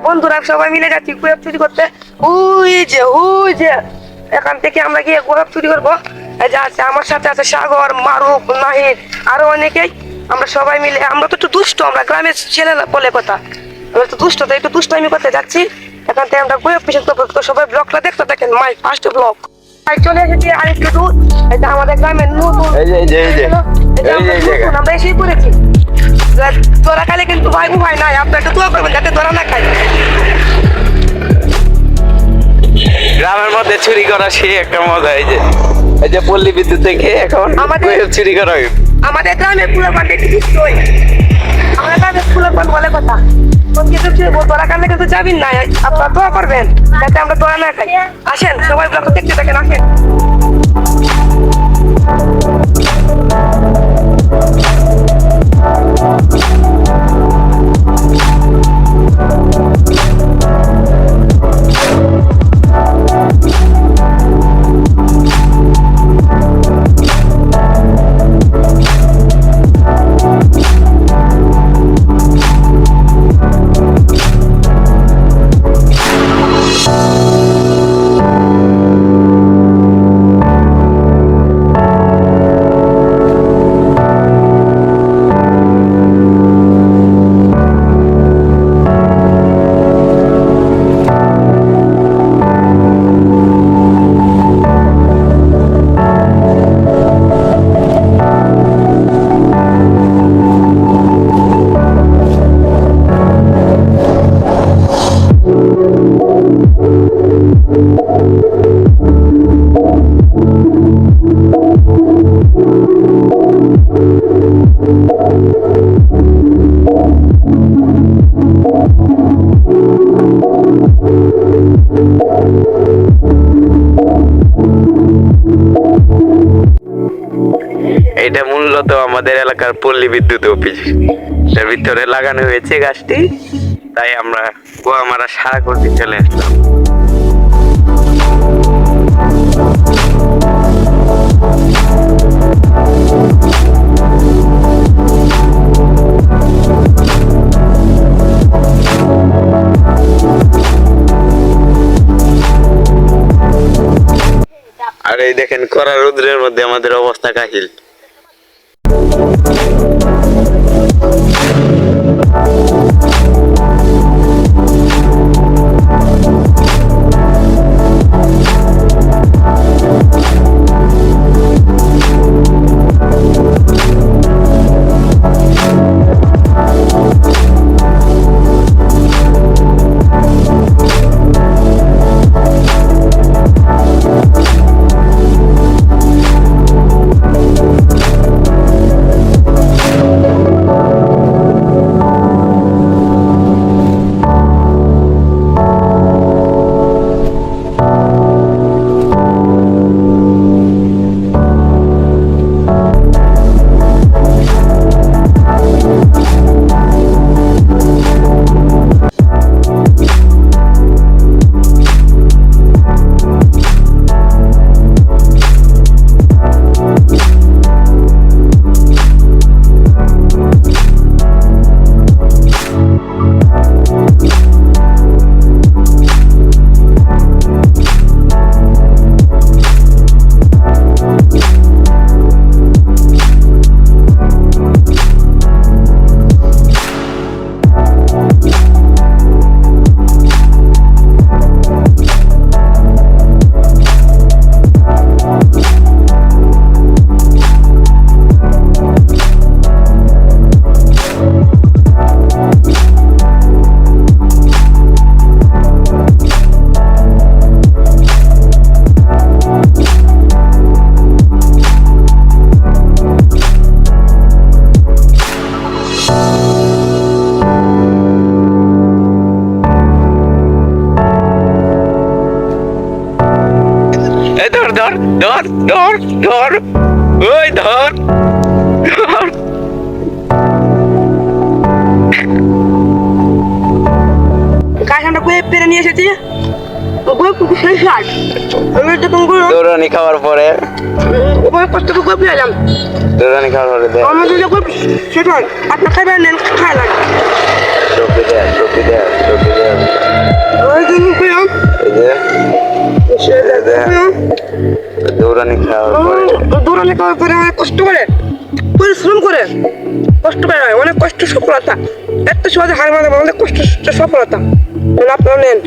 বন্ধুরা সবাই মিলে যাচ্ছি গোলাপ চুরি করতে। ওই যে এখান থেকে আমরা গিয়ে গোলাপ চুরি করবো। এই যে আছে আমার সাথে আছে সাগর, মারুফ, নাহিদ, আরো অনেকেই। আমরা সবাই মিলে, আমরা তো একটু দুষ্ট, আমরা গ্রামের ছেলে বলে কথা, আমরা তো দুষ্ট, তো একটু দুষ্টামি করতে যাচ্ছি। এখান থেকে আমরা গোলাপ পিছন করবো। তো সবাই ব্লগটা দেখতে থাকেন, মাই ফার্স্ট ব্লগ। চলে এসেছি আরেকটু দূর। এটা আমাদের গ্রামের নতুন, আমরা এসেই পড়েছি। তোরা খাইলে কিন্তু ভাই ভাই নাই, আপনার একটু দোয়া করবেন যাতে তোরা না খাই। গ্রামের মধ্যে চুরি করা সেই একটা মজা। এই যে পল্লী বিদ্যুৎ থেকে এখন আমাদের চুরি করা হয়। আমাদের গ্রামের পুরো পান্ডে আমাদের গ্রামের পুরো পান্ড বলে কথা। তোরা কালে কিন্তু যাবেন না, আপনারা দোয়া করবেন যাতে আমরা তোরা না খাই। আসেন সবাই ব্লগ দেখতে থাকেন, আসেন। এটা মূলত আমাদের এলাকার পল্লী বিদ্যুৎ অফিস, এর ভিতরে লাগানো হয়েছে গাছটি, তাই আমরা গোয়া মারা সারা করতে চলে আসলাম। আর এই দেখেন কড়া রোদ্রের মধ্যে আমাদের অবস্থা কাহিল। ধর ধর ধর, ওই ধর ধর। গাছ আমরা গোলাপ পেরে নিয়ে এসেছি। দৌড়ানি খাওয়ার পরে দৌড়ানি খাওয়ার পরে আমাদের শেষ হয়, আপনার খাইবেন খাই লাগে। দৌড়ানি খাওয়ার পরে দৌড়ানি খাওয়ার পরে অনেক কষ্ট করে পরিশ্রম করে অনেক কষ্ট সফলতা এত সহজে হার মানে অনেক কষ্ট সফলতা আপনারা নেন